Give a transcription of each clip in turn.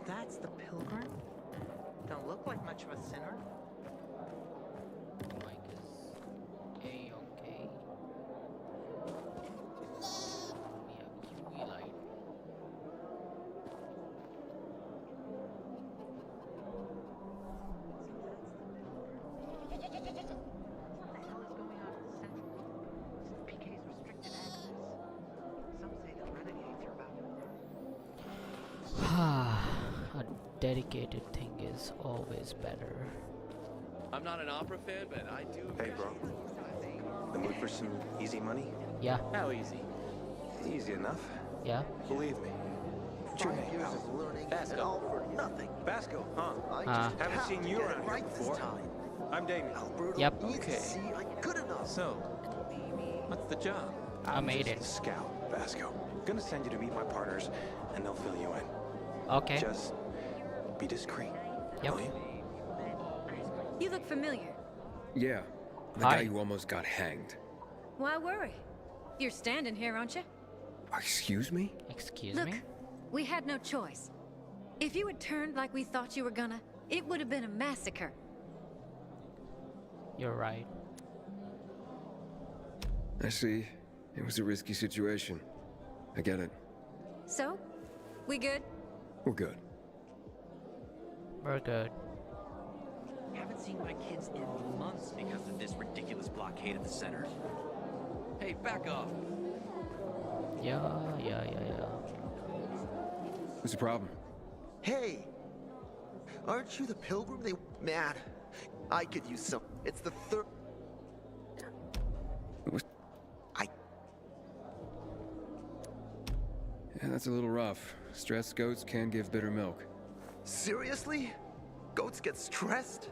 That's the pilgrim? Don't look like much of a sinner. Mike is A-okay. We have QE light. What the hell is going on in Central? This is PK's restricted access. Some say the renegades are about to... A dedicated thing is always better. I'm not an opera fan, but I do. Hey, bro. The mood for some easy money? Yeah, How easy? Easy enough. yeah. Believe me. What's your name, pal? Basco. Basco, huh? Haven't seen you around here before. I'm Damien. Yep. Okay. So, what's the job? I made just it. a scout, Basco. Gonna send you to meet my partners, and they'll fill you in. Okay. Just be discreet. Yep. Will you? You look familiar. Yeah, the Hi. guy who almost got hanged. Why worry? You're standing here, aren't you? Excuse me? Excuse Look, me? we had no choice. If you had turned like we thought you were gonna, it would have been a massacre. You're right. I see. It was a risky situation. I get it. So, we good? We're good. We're good. Haven't seen my kids in months because of this ridiculous blockade at the center. Hey, back off. Yeah. What's the problem? Hey! Aren't you the pilgrim they... Man, I could use some... It's the third... What? I... Yeah, that's a little rough. Stressed goats can give bitter milk. Seriously? Goats get stressed?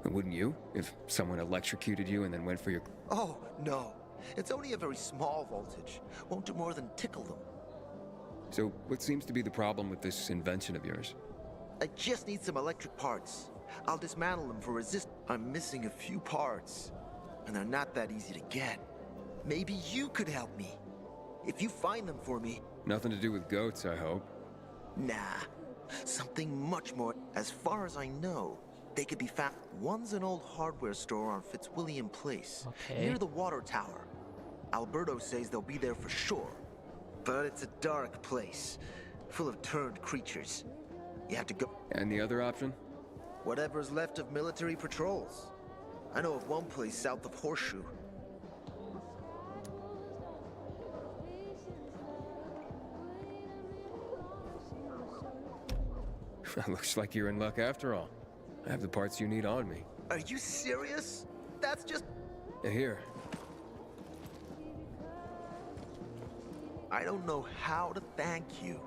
Wouldn't you? If someone electrocuted you and then went for your... Oh, no. It's only a very small voltage. Won't do more than tickle them. So, what seems to be the problem with this invention of yours? I just need some electric parts. I'll dismantle them for resist... I'm missing a few parts. And they're not that easy to get. Maybe you could help me. If you find them for me... Nothing to do with goats, I hope. Nah. Something much more. As far as I know, they could be found. One's an old hardware store on Fitzwilliam Place, Okay. near the water tower. Alberto says they'll be there for sure. But it's a dark place, full of turned creatures. You have to go. And the other option? Whatever's left of military patrols. I know of one place south of Horseshoe. Looks like you're in luck after all. I have the parts you need on me. Are you serious? That's just... Here. I don't know how to thank you.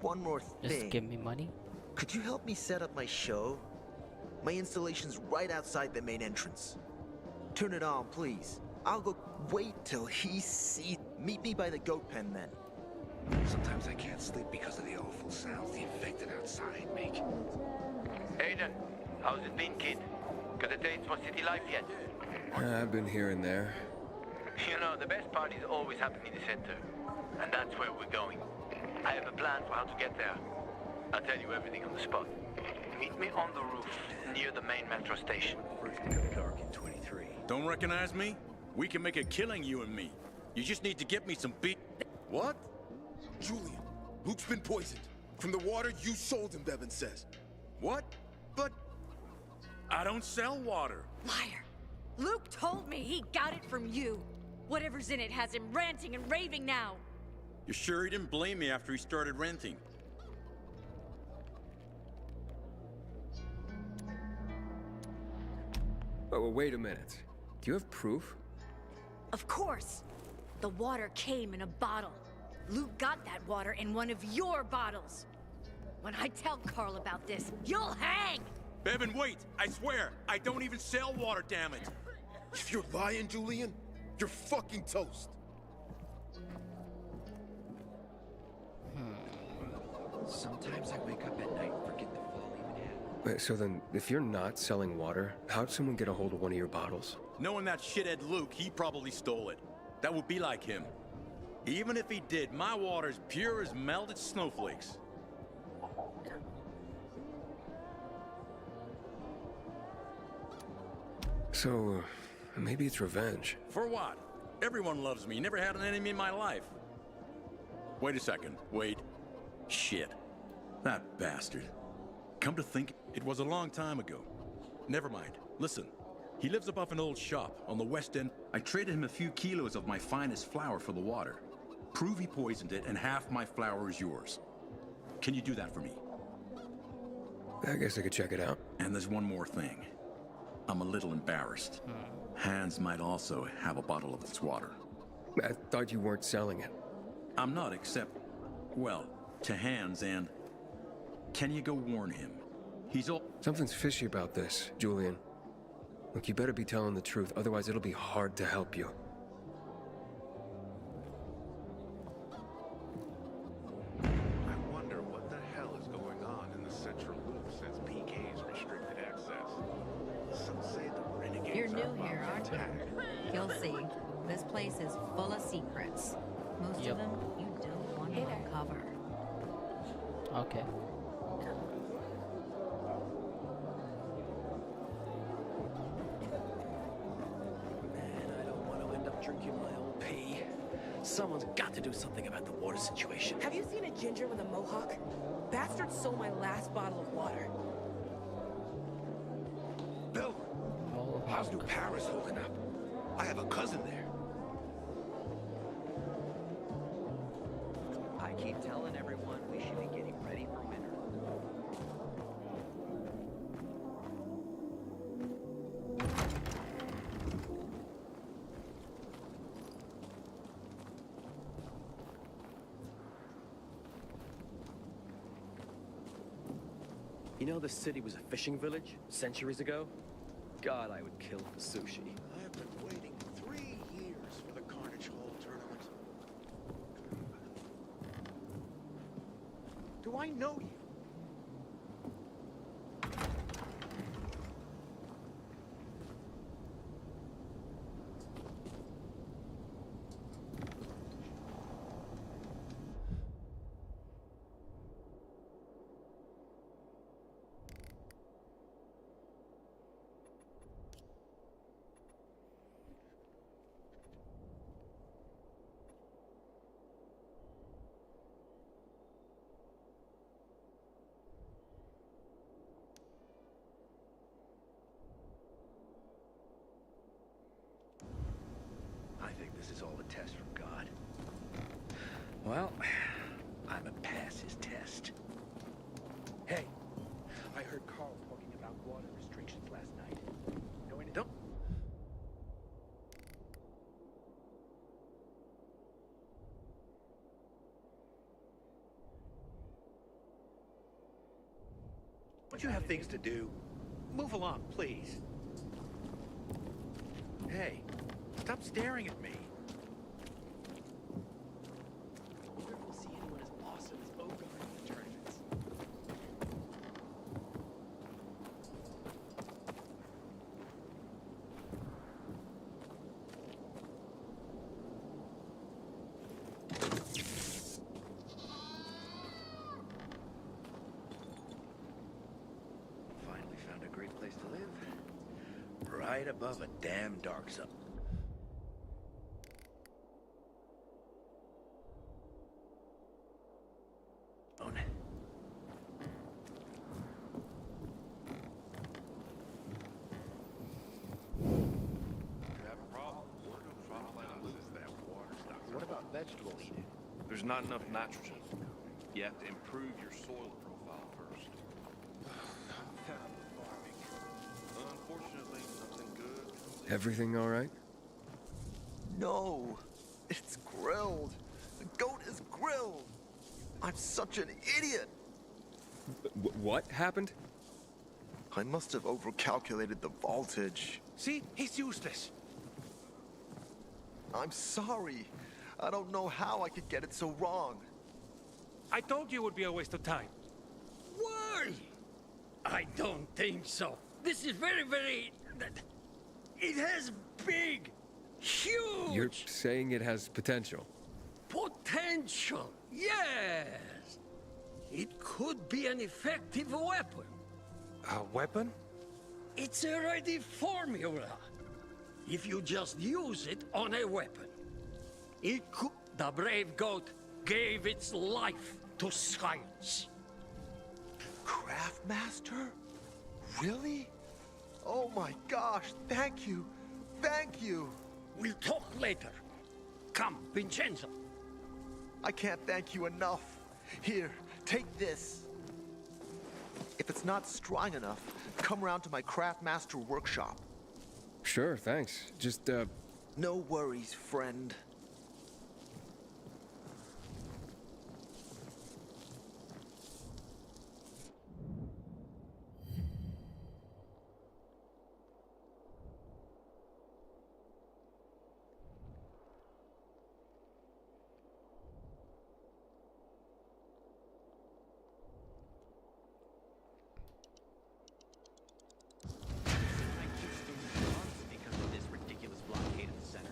One more Just thing. give me money. Could you help me set up my show? My installation's right outside the main entrance. Turn it on, please. I'll go... Wait till he sees... Meet me by the goat pen, then. Sometimes I can't sleep because of the awful sounds the infected outside make. Aiden, how's it been, kid? Got a taste for city life yet? I've been here and there. You know, the best parties always happen in the center. And that's where we're going. I have a plan for how to get there. I'll tell you everything on the spot. Meet me on the roof, near the main metro station. First become dark in 23. Don't recognize me? We can make a killing, you and me. You just need to get me some beat. What? Julian, Luke's been poisoned. From the water you sold him, Bevan says. What? But I don't sell water. Liar. Luke told me he got it from you. Whatever's in it has him ranting and raving now. You sure he didn't blame me after he started renting? Oh, wait a minute. Do you have proof? Of course. The water came in a bottle. Luke got that water in one of your bottles. When I tell Carl about this, you'll hang! Bevan, wait! I swear, I don't even sell water, damn it! If you're lying, Julian, you're fucking toast. Sometimes I wake up at night and forget the fall even happened. Wait, so then, if you're not selling water, how'd someone get a hold of one of your bottles? Knowing that shithead Luke, he probably stole it. That would be like him. Even if he did, my water's pure as melted snowflakes. So, maybe it's revenge. For what? Everyone loves me. Never had an enemy in my life. Wait a second. Wait. Shit. That bastard. Come to think, it was a long time ago. Never mind. Listen. He lives above an old shop on the west end. I traded him a few kilos of my finest flour for the water. Prove he poisoned it, and half my flour is yours. Can you do that for me? I guess I could check it out. And there's one more thing. I'm a little embarrassed. Hans might also have a bottle of this water. I thought you weren't selling it. I'm not, except, well, to Hans, and can you go warn him? He's all... Something's fishy about this, Julian. Look, you better be telling the truth, otherwise it'll be hard to help you. I wonder what the hell is going on in the central loop since PK's restricted access. Some say the renegades You're new are here, about aren't to you? attack. You'll see. This place is full of secrets. Most Yep. of them you don't want to uncover. Okay. Man, I don't want to end up drinking my own pee. Someone's got to do something about the water situation. Have you seen a ginger with a mohawk? Bastard stole my last bottle of water. Bill, how's New Paris holding up? I have a cousin there. I keep telling everyone we should be getting ready for winter. You know the city was a fishing village centuries ago? God, I would kill for sushi. I have been waiting 3 years for the Carnage Hall tournament. Do I know you? I think this is all a test from God. Well, I'm gonna pass his test. Hey, I heard Carl talking about water restrictions last night. No, don't. Don't you have things to do? Move along, please. Hey, stop staring at me. I wonder if we'll see anyone as awesome as Bogart in the tournaments. Finally found a great place to live. Right above a damn dark zone. What about vegetable eating? There's not enough nitrogen. You have to improve your soil profile first. Unfortunately, nothing good. Everything all right? No, it's grilled. The goat is grilled. I'm such an idiot. What happened? I must have overcalculated the voltage. See, he's useless. I'm sorry. I don't know how I could get it so wrong. I told you it would be a waste of time. Why? I don't think so. This is very... It has big, huge... You're saying it has potential? Potential, yes. It could be an effective weapon. A weapon? It's a ready formula. If you just use it on a weapon. It could... The brave goat gave its life to science. Craftmaster? Really? Oh my gosh, thank you. Thank you. We'll talk later. Come, Vincenzo. I can't thank you enough. Here, take this. If it's not strong enough, come round to my Craftmaster workshop. Sure, thanks. Just, No worries, friend. Because of this ridiculous blockade of the center.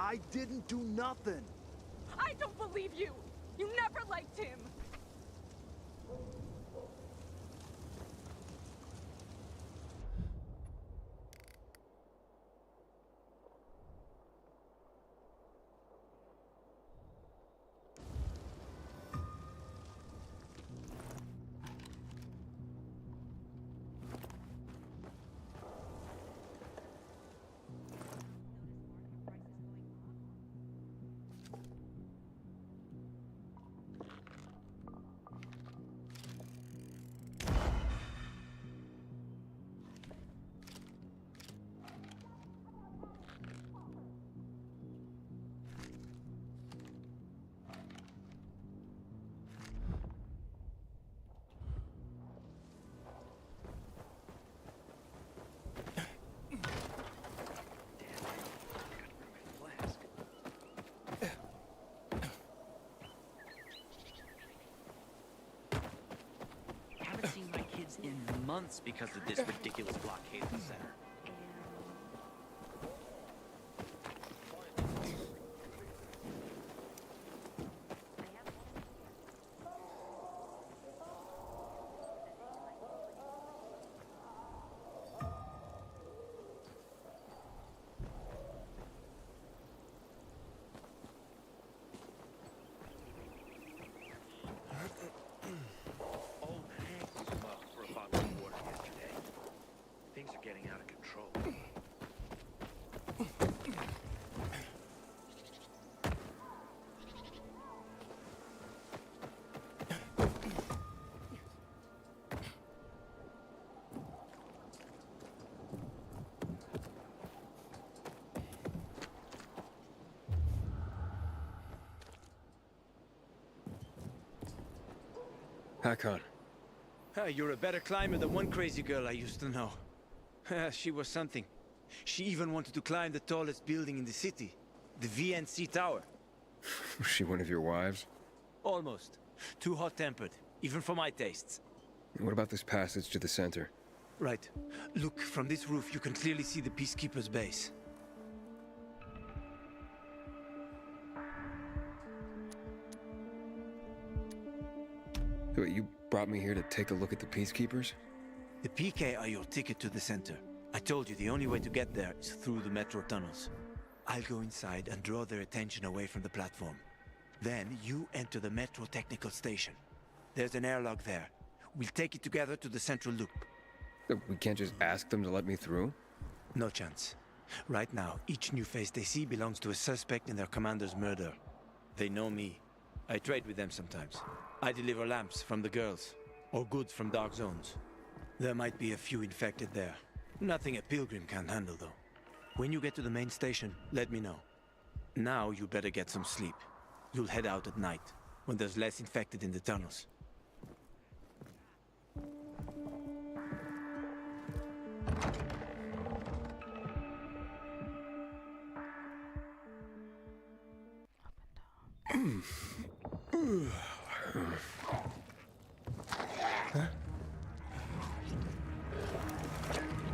I didn't do nothing. I don't believe you! You never liked him! Haven't seen my kids in months because of this ridiculous blockade of the center. Old Hank was up for a bottle of water yesterday. Things are getting out of control. Hakon. You're a better climber than one crazy girl I used to know. She was something. She even wanted to climb the tallest building in the city, the VNC Tower. Was she one of your wives? Almost. Too hot-tempered, even for my tastes. What about this passage to the center? Right. Look, from this roof you can clearly see the Peacekeeper's base. Wait, you brought me here to take a look at the Peacekeepers? The PK are your ticket to the center. I told you the only way to get there is through the metro tunnels. I'll go inside and draw their attention away from the platform. Then you enter the metro technical station. There's an airlock there. We'll take it together to the central loop. We can't just ask them to let me through? No chance. Right now, each new face they see belongs to a suspect in their commander's murder. They know me. I trade with them sometimes. I deliver lamps from the girls, or goods from dark zones. There might be a few infected there. Nothing a pilgrim can handle, though. When you get to the main station, let me know. Now you better get some sleep. You'll head out at night, when there's less infected in the tunnels.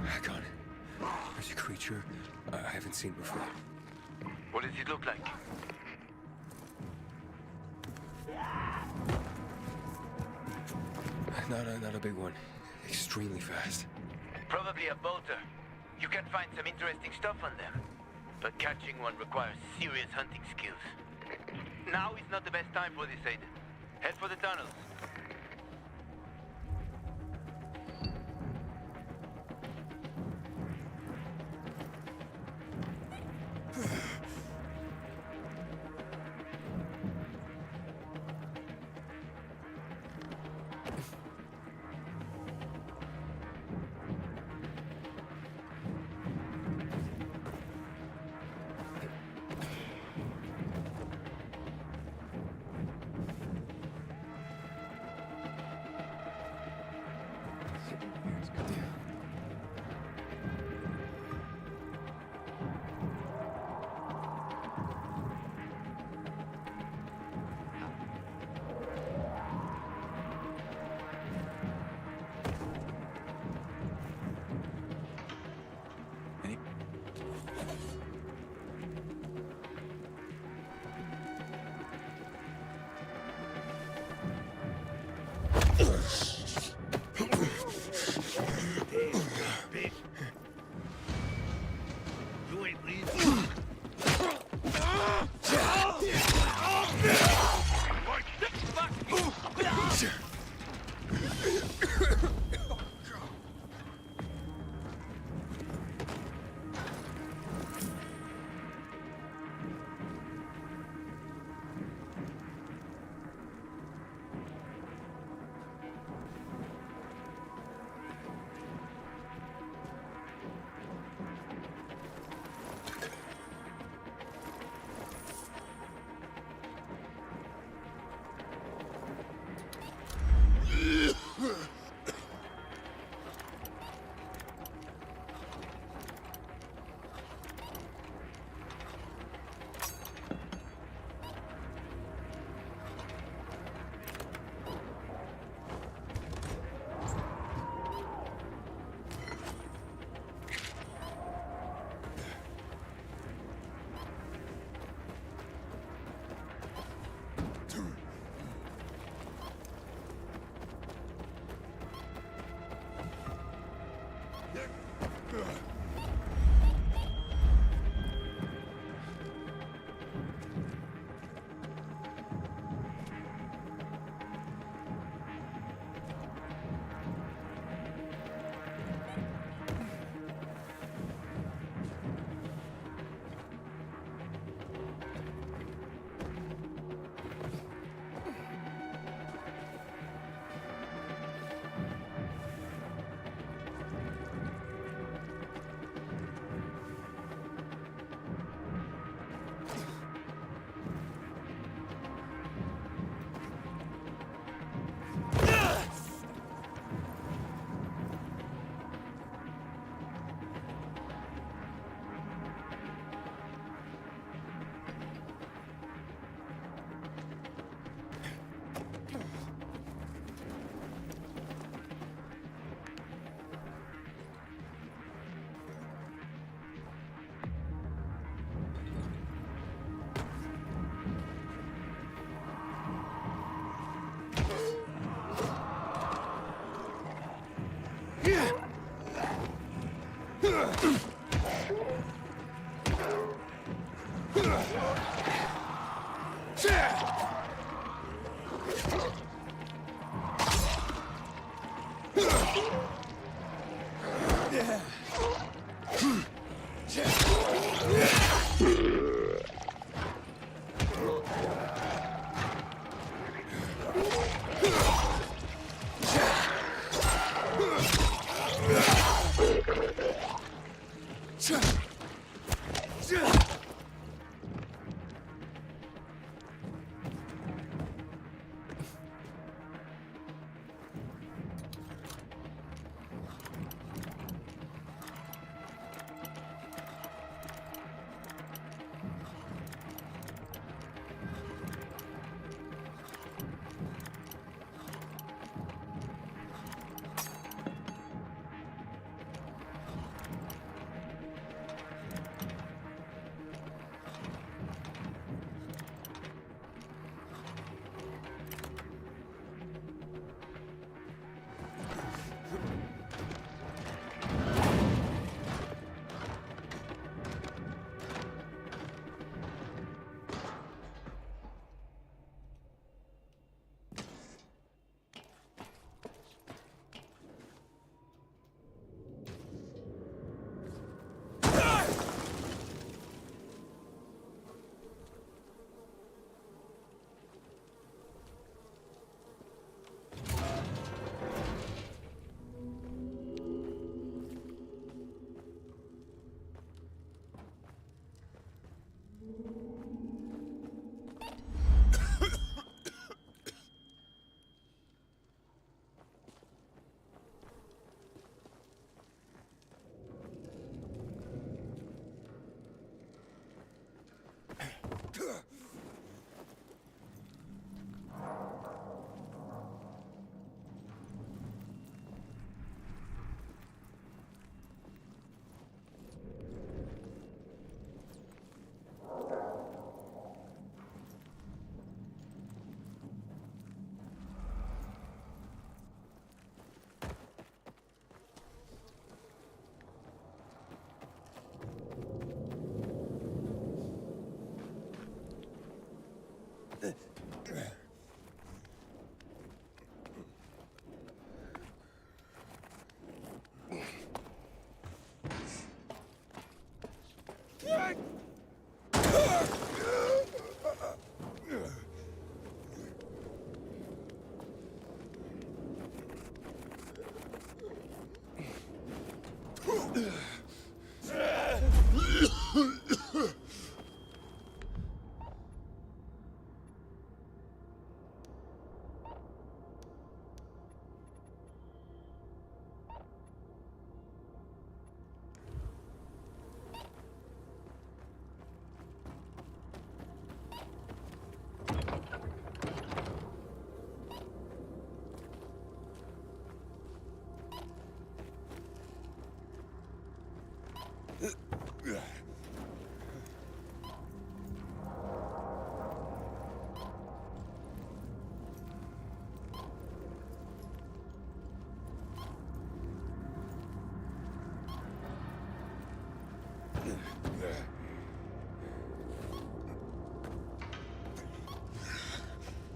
Hakon, there's a creature I haven't seen before. What does it look like? Not a big one. Extremely fast. Probably a bolter. You can find some interesting stuff on them. But catching one requires serious hunting skills. Now is not the best time for this, Aiden. Head for the tunnels.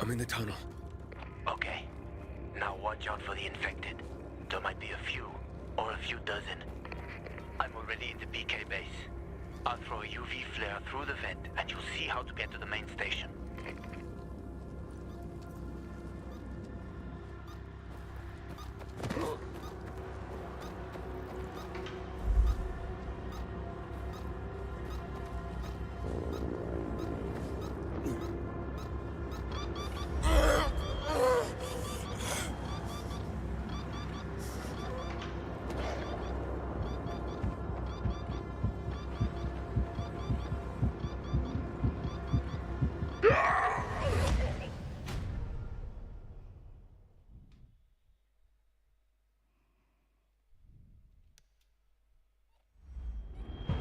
I'm in the tunnel. Okay. Now watch out for the infected. There might be a few, or a few dozen. I'm already in the PK base. I'll throw a UV flare through the vent, and you'll see how to get to the main station.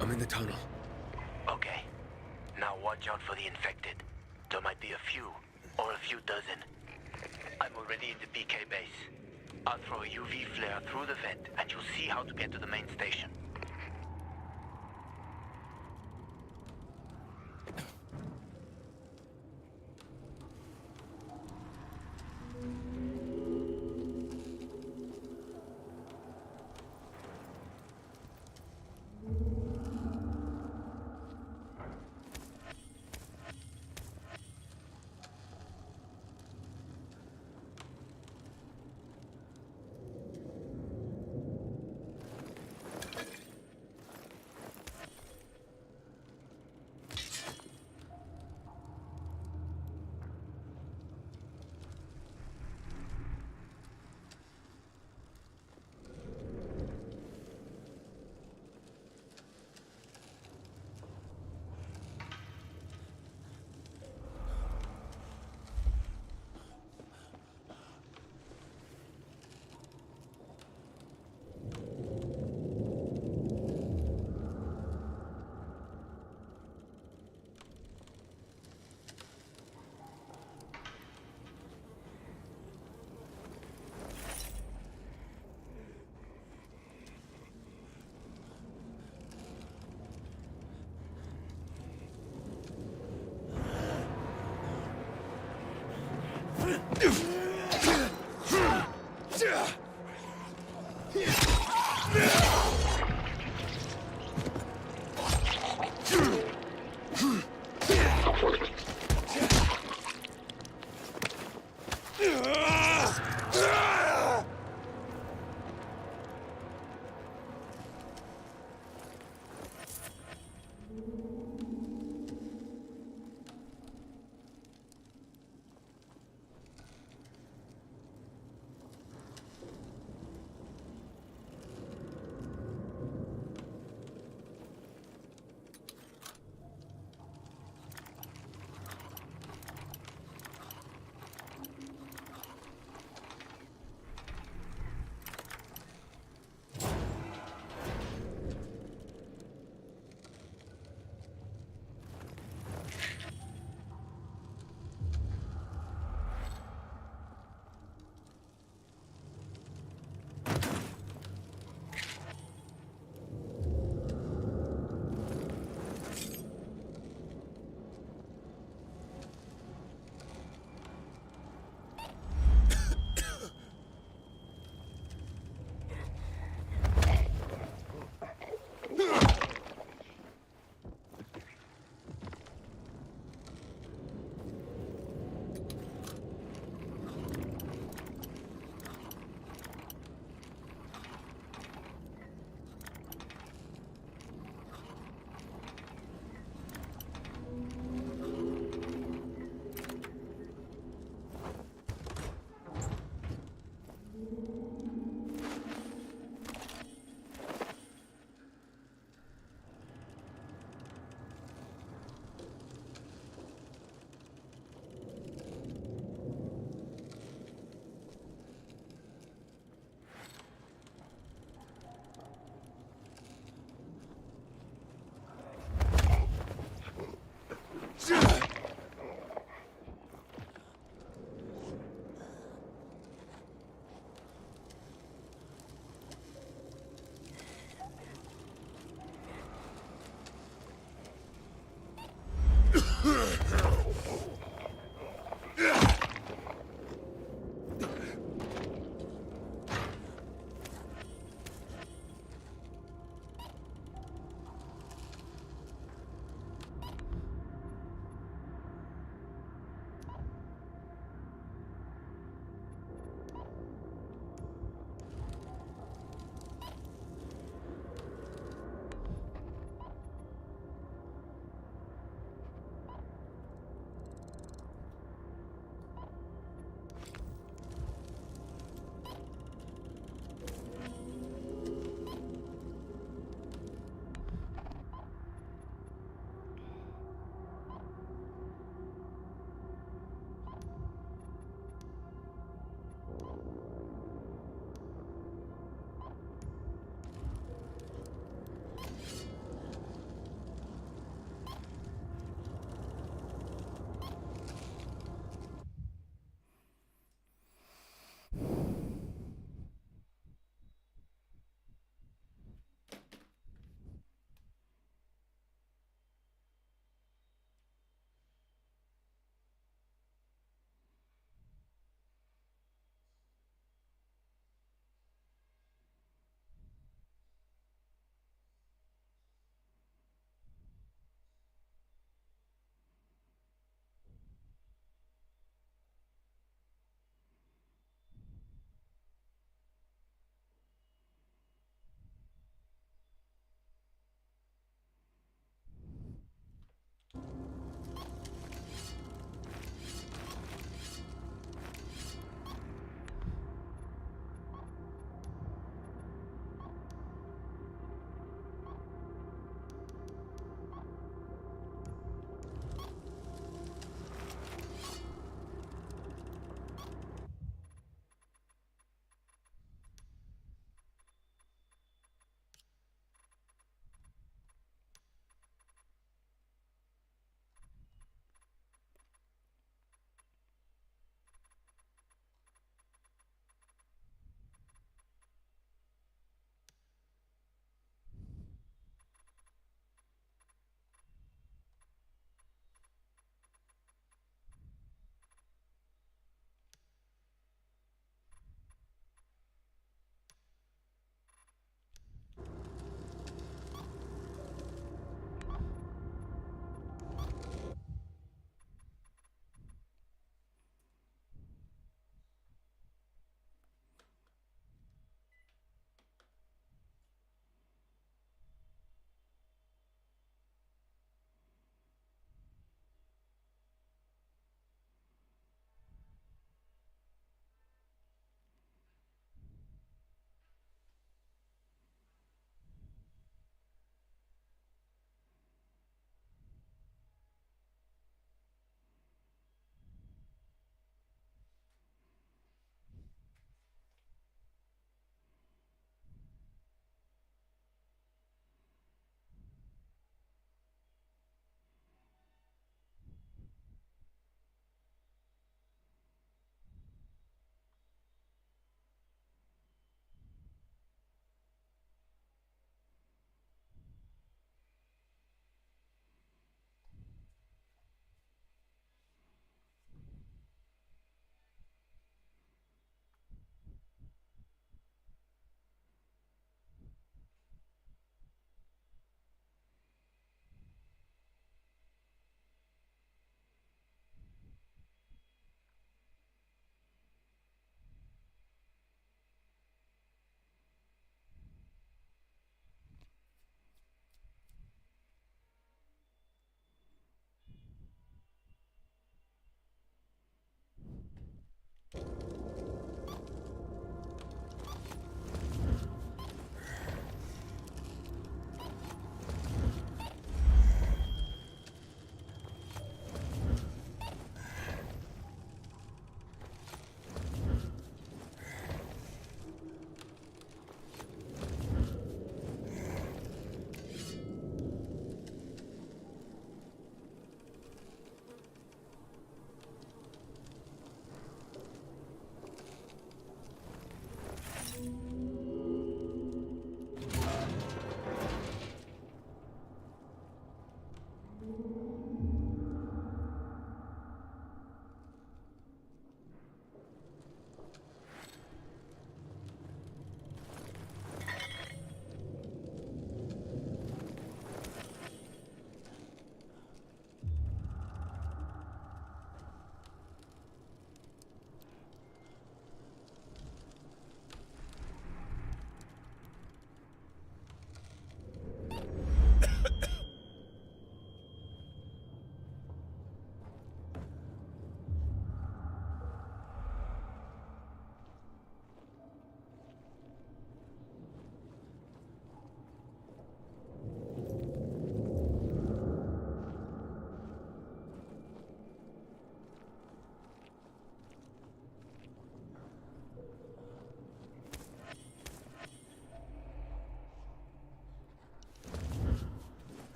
I'm in the tunnel. Okay. Now watch out for the infected. There might be a few, or a few dozen. I'm already in the PK base. I'll throw a UV flare through the vent, and you'll see how to get to the main station.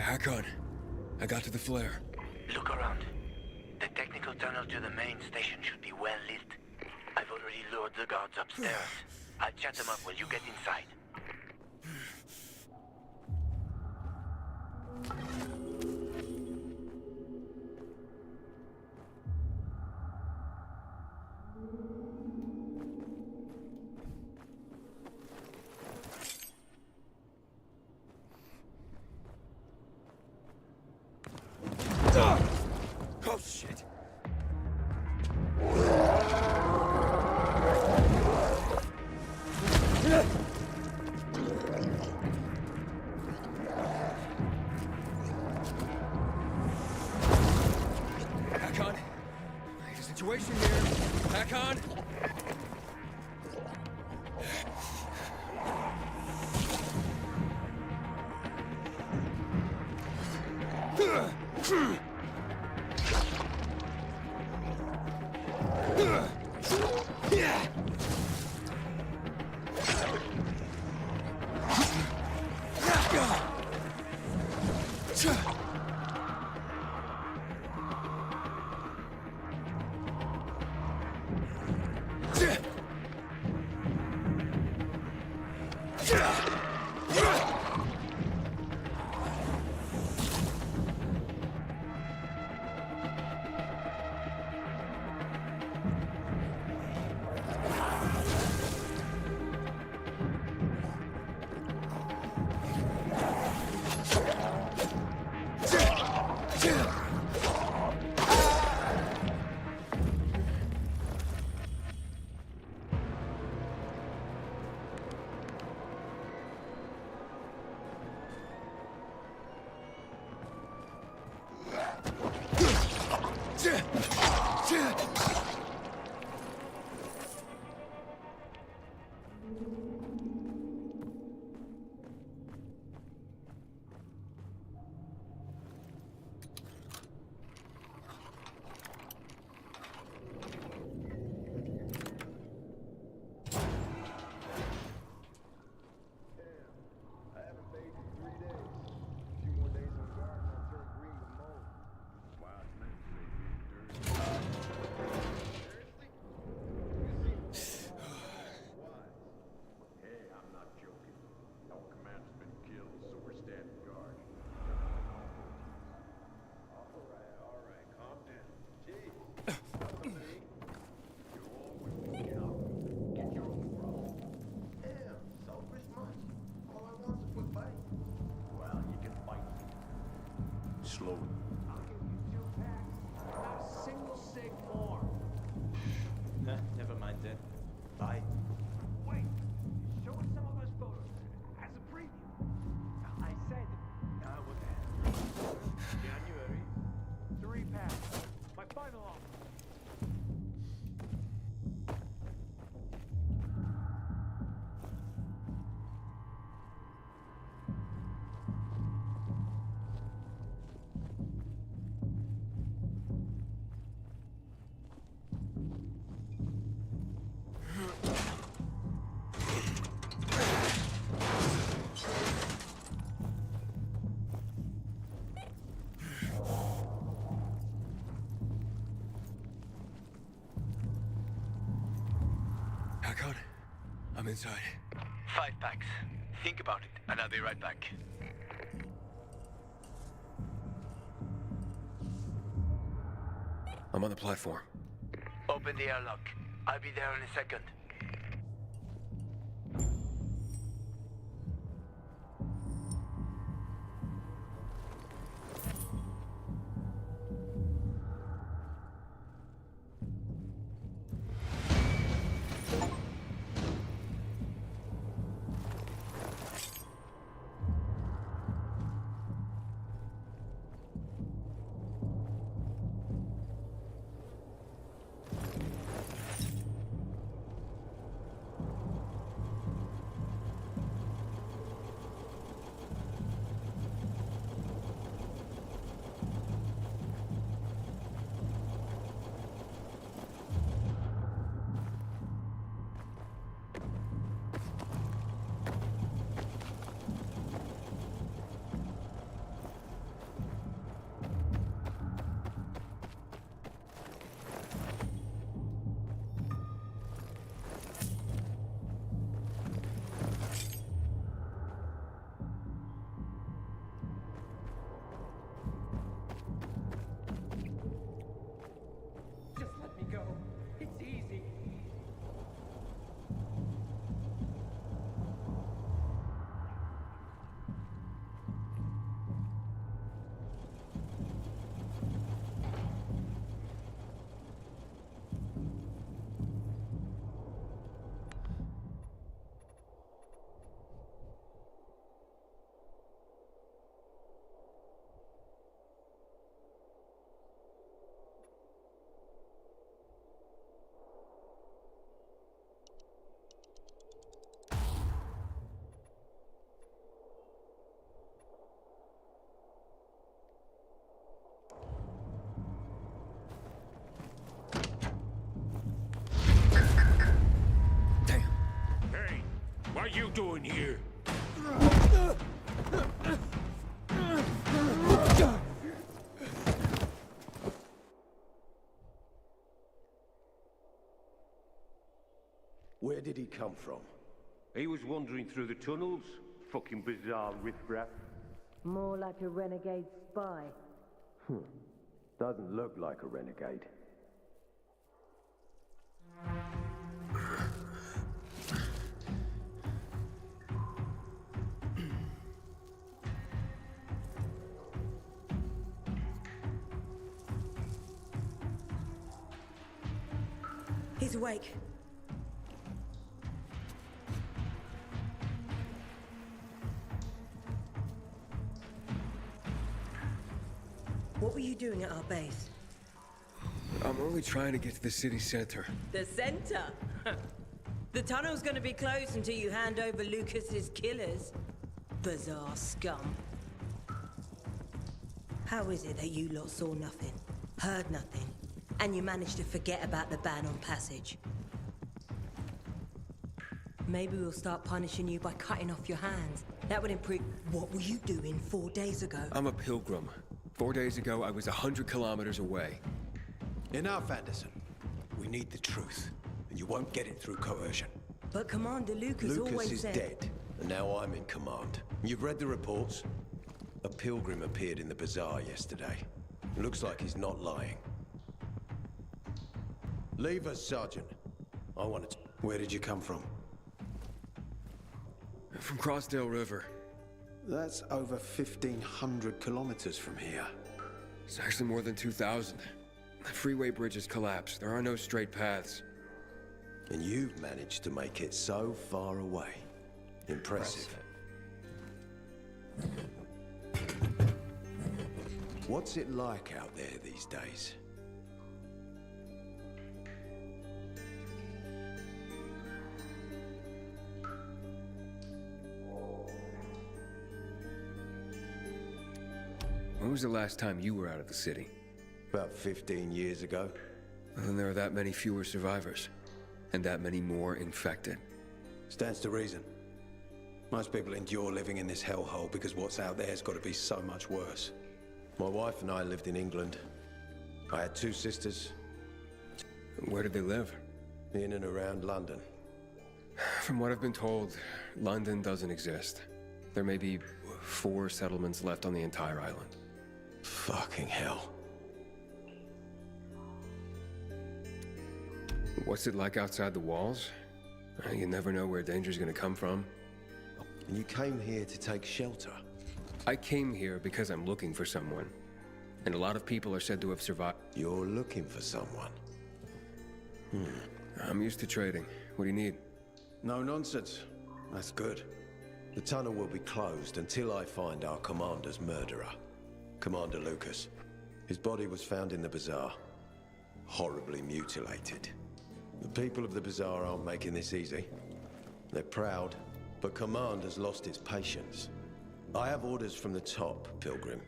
Hakon, I got to the flare. Look around. The technical tunnel to the main station should be well lit. I've already lured the guards upstairs. I'll chat them up while you get inside. Oh, shit. Hakon, I have a situation here. Hakon. load. I'll give you 2 packs. Not a single cig more. Nah, never mind then. Bye. Wait, show us some of those photos as a preview. I said, what the hell? January. 3 packs. My final offer. Hakon, I'm inside. 5 packs. Think about it, and I'll be right back. I'm on the platform. Open the airlock. I'll be there in a second. Just let me go. It's easy. Hey, what are you doing here? Where did he come from? He was wandering through the tunnels. Fucking bizarre riffraff. More like a renegade spy. Doesn't look like a renegade. He's awake. What were you doing at our base? I'm only trying to get to the city center. The center? The tunnel's gonna be closed until you hand over Lucas's killers. Bizarre scum. How is it that you lot saw nothing, heard nothing, and you managed to forget about the ban on passage? Maybe we'll start punishing you by cutting off your hands. That would improve. What were you doing 4 days ago? I'm a pilgrim. 4 days ago, I was 100 kilometers away. Enough, Anderson. We need the truth, and you won't get it through coercion. But Commander Lucas always Lucas is said... dead, and now I'm in command. You've read the reports? A pilgrim appeared in the bazaar yesterday. Looks like he's not lying. Leave us, Sergeant. I want to... Where did you come from? From Crossdale River. That's over 1,500 kilometers from here. It's actually more than 2,000. The freeway bridges collapsed. There are no straight paths. And you've managed to make it so far away. Impressive. What's it like out there these days? When was the last time you were out of the city? About 15 years ago. Well, then there are that many fewer survivors. And that many more infected. Stands to reason. Most people endure living in this hellhole because what's out there has got to be so much worse. My wife and I lived in England. I had 2 sisters. Where did they live? In and around London. From what I've been told, London doesn't exist. There may be 4 settlements left on the entire island. Fucking hell. What's it like outside the walls? You never know where danger's gonna come from. And you came here to take shelter? I came here because I'm looking for someone. And a lot of people are said to have survived. You're looking for someone? I'm used to trading. What do you need? No nonsense. That's good. The tunnel will be closed until I find our commander's murderer. Commander Lucas. His body was found in the bazaar. Horribly mutilated. The people of the bazaar aren't making this easy. They're proud, but command has lost its patience. I have orders from the top, Pilgrim.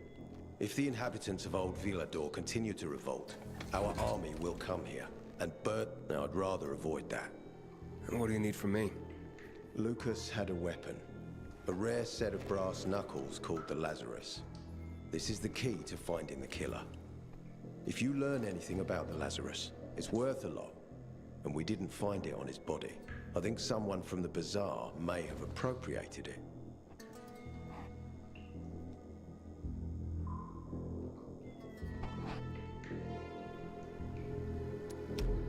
If the inhabitants of Old Villador continue to revolt, our army will come here. And Now, I'd rather avoid that. And what do you need from me? Lucas had a weapon. A rare set of brass knuckles called the Lazarus. This is the key to finding the killer. If you learn anything about the Lazarus, it's worth a lot. And we didn't find it on his body. I think someone from the bazaar may have appropriated it.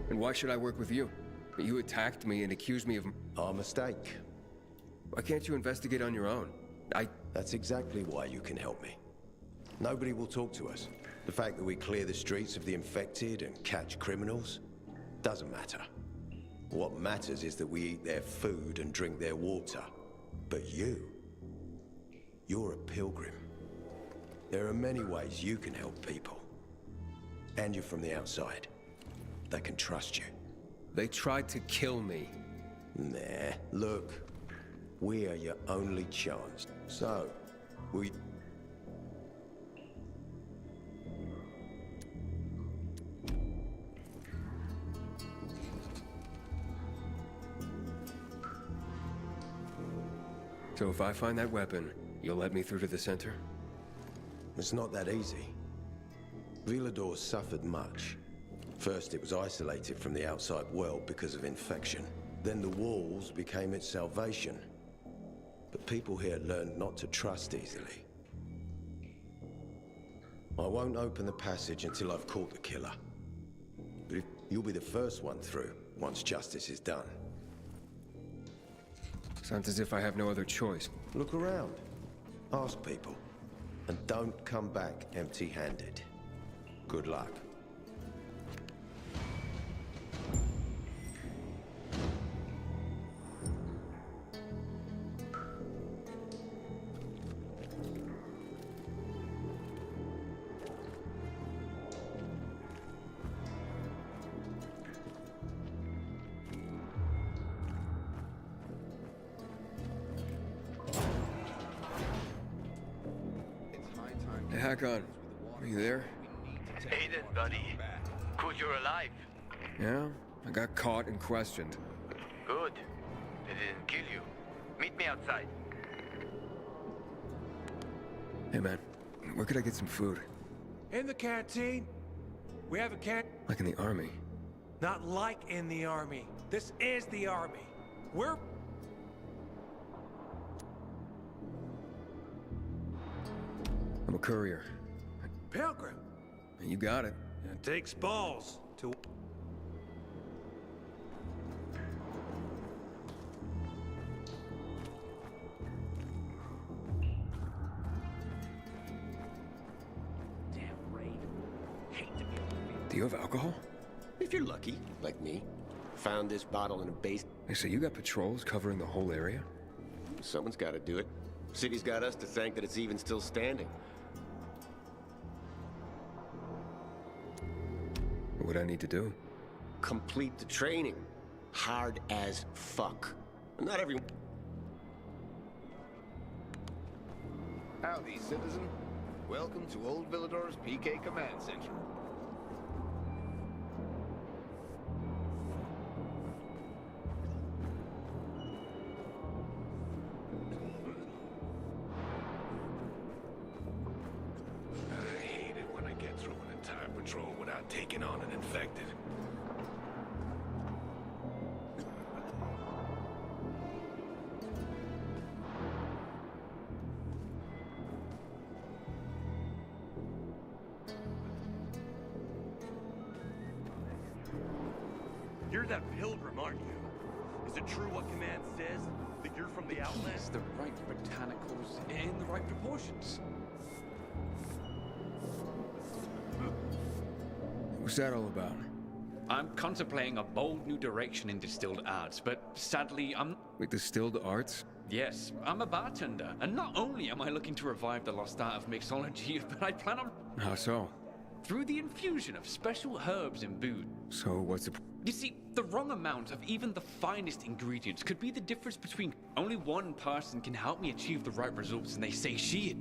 And why should I work with you? You attacked me and accused me of... Our mistake. Why can't you investigate on your own? That's exactly why you can help me. Nobody will talk to us. The fact that we clear the streets of the infected and catch criminals doesn't matter. What matters is that we eat their food and drink their water. But you're a pilgrim. There are many ways you can help people. And you're from the outside. They can trust you. They tried to kill me. Nah, look. We are your only chance. So, So if I find that weapon, you'll let me through to the center? It's not that easy. Villador suffered much. First, it was isolated from the outside world because of infection. Then the walls became its salvation. But people here learned not to trust easily. I won't open the passage until I've caught the killer. But you'll be the first one through, once justice is done. Sounds as if I have no other choice. Look around. Ask people. And don't come back empty-handed. Good luck. Hey, Hakon. Are you there? Aiden, buddy. Good you're alive. Yeah? I got caught and questioned. Good. They didn't kill you. Meet me outside. Hey, man. Where could I get some food? In the canteen. We have a Like in the army. Not like in the army. This is the army. We're... I'm a courier. Pilgrim. You got it. It takes balls to... Damn Raven. Do you have alcohol? If you're lucky, like me. Found this bottle in a base. Hey, so you got patrols covering the whole area? Someone's got to do it. City's got us to thank that it's even still standing. What would I need to do? Complete the training. Hard as fuck. Not everyone. Howdy, citizen. Welcome to Old Villador's PK Command Center. I hate it when I get through an entire patrol without taking on an infected. You're that pilgrim, aren't you? Is it true what Command says? That you're from the Outlands? The right botanicals in the right proportions. What's that all about? I'm contemplating a bold new direction in distilled arts, but sadly, Wait, distilled arts? Yes, I'm a bartender, and not only am I looking to revive the lost art of mixology, but I plan on... How so? Through the infusion of special herbs in booze. So what's the... You see, the wrong amount of even the finest ingredients could be the difference between... Only one person can help me achieve the right results, and they say she...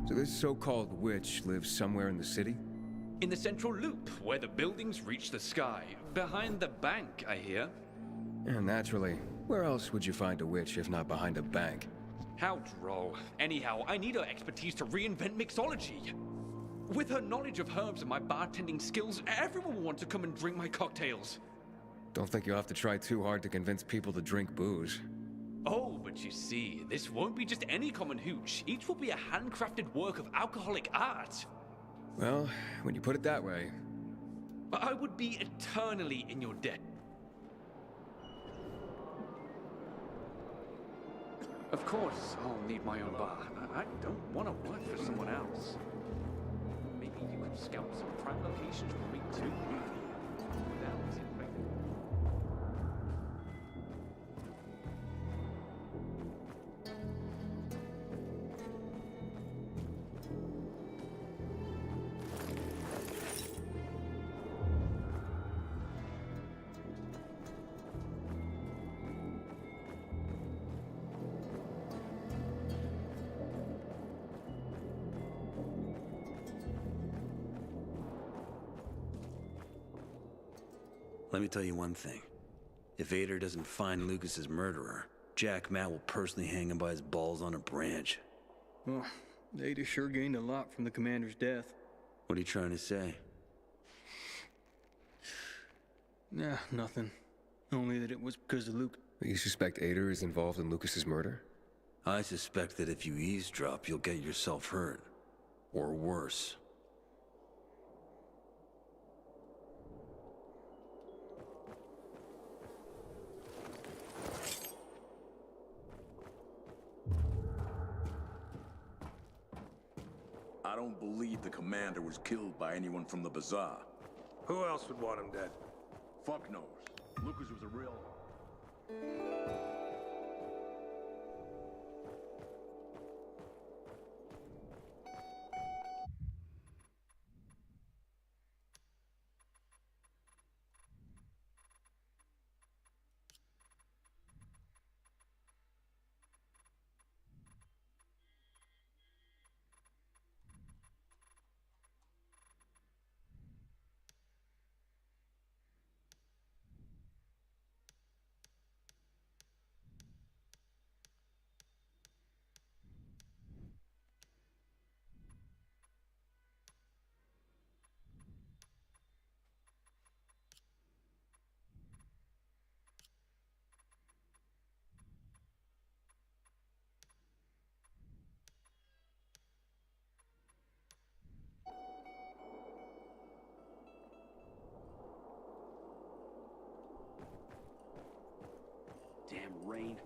So this so-called witch lives somewhere in the city? In the central loop, where the buildings reach the sky. Behind the bank, I hear. Yeah, naturally. Where else would you find a witch if not behind a bank? How droll. Anyhow, I need her expertise to reinvent mixology. With her knowledge of herbs and my bartending skills, everyone will want to come and drink my cocktails. Don't think you'll have to try too hard to convince people to drink booze. Oh, but you see, this won't be just any common hooch. Each will be a handcrafted work of alcoholic art. Well, when you put it that way... I would be eternally in your debt. Of course, I'll need my own bar. I don't want to work for someone else. Maybe you could scout some prime locations for me too. That was it. Let me tell you one thing. If Vader doesn't find Lucas's murderer, Jack Matt will personally hang him by his balls on a branch. Well, Vader sure gained a lot from the commander's death. What are you trying to say? Nah, nothing. Only that it was because of Luke. You suspect Ader is involved in Lucas's murder? I suspect that if you eavesdrop, you'll get yourself hurt. Or worse. I don't believe the commander was killed by anyone from the bazaar. Who else would want him dead? Fuck knows. Lucas was a real... Damn rain.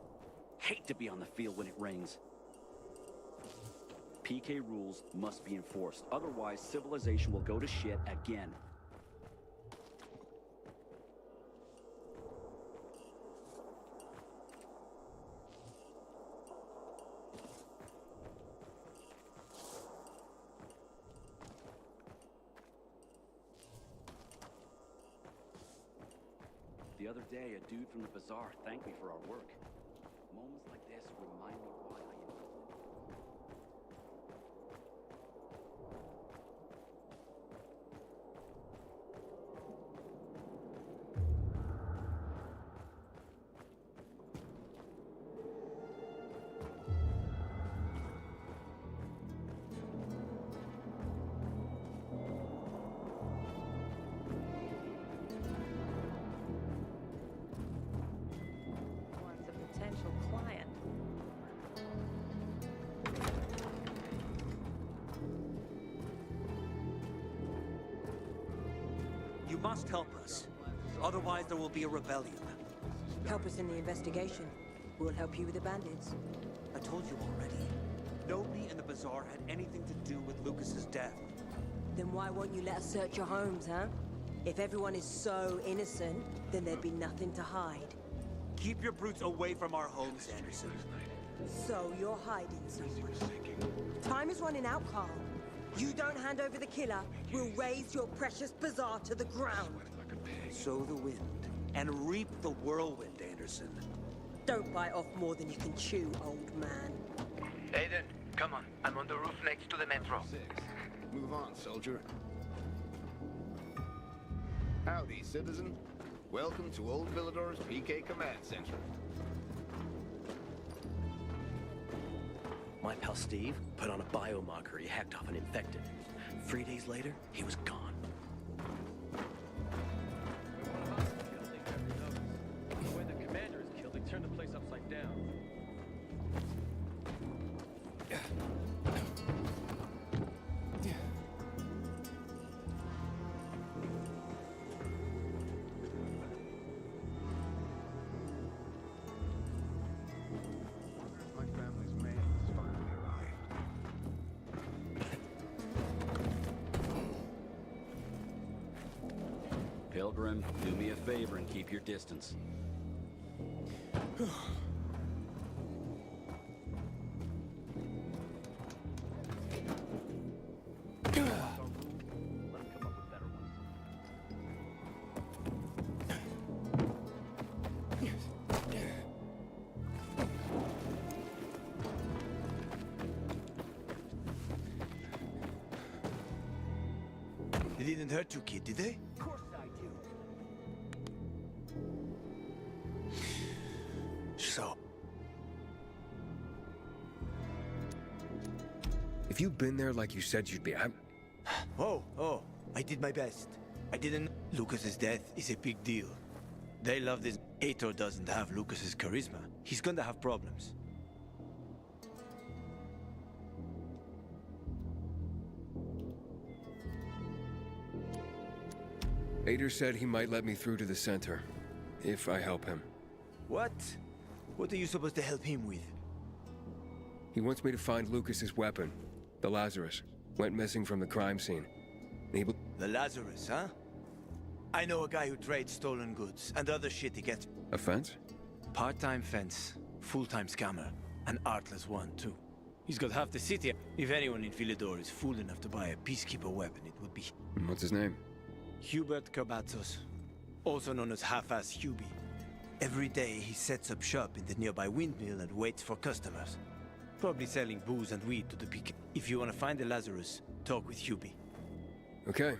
Hate to be on the field when it rains. PK rules must be enforced. Otherwise, civilization will go to shit again. The other day, a dude from the bazaar thanked me for our work. Moments like this remind me why I am. Potential client. You must help us. Otherwise, there will be a rebellion. Help us in the investigation. We'll help you with the bandits. I told you already. Nobody in the bazaar had anything to do with Lucas's death. Then why won't you let us search your homes, huh? If everyone is so innocent, then there'd be nothing to hide. Keep your brutes away from our homes, Anderson. So you're hiding someone. Time is running out, Carl. You don't hand over the killer, we'll raise your precious bazaar to the ground. Sow the wind and reap the whirlwind, Anderson. Don't bite off more than you can chew, old man. Aiden, come on. I I'm on the roof next to the metro. Move on, soldier. Howdy, citizen. Welcome to Old Villador's PK Command Center. My pal Steve put on a biomarker he hacked off an infected. 3 days later, he was gone. When the commander is killed, they turn the place upside down. My family's mail has finally arrived. Pilgrim, do me a favor and keep your distance. They didn't hurt you, kid, did they? Of course I do. So, If you'd been there like you said you'd be, Oh, I did my best. I didn't... Lucas's death is a big deal. They love this. Aitor doesn't have Lucas's charisma. He's gonna have problems. Aitor said he might let me through to the center, if I help him. What? What are you supposed to help him with? He wants me to find Lucas's weapon, the Lazarus. Went missing from the crime scene. The Lazarus, huh? I know a guy who trades stolen goods and other shit he gets. A fence? Part-time fence, full-time scammer, an artless one, too. He's got half the city. If anyone in Villador is fool enough to buy a Peacekeeper weapon, it would be... What's his name? Hubert Kerbatzos, also known as Half-Ass Hubie. Every day he sets up shop in the nearby windmill and waits for customers. Probably selling booze and weed to the PK. If you want to find the Lazarus, talk with Hubie. Okay.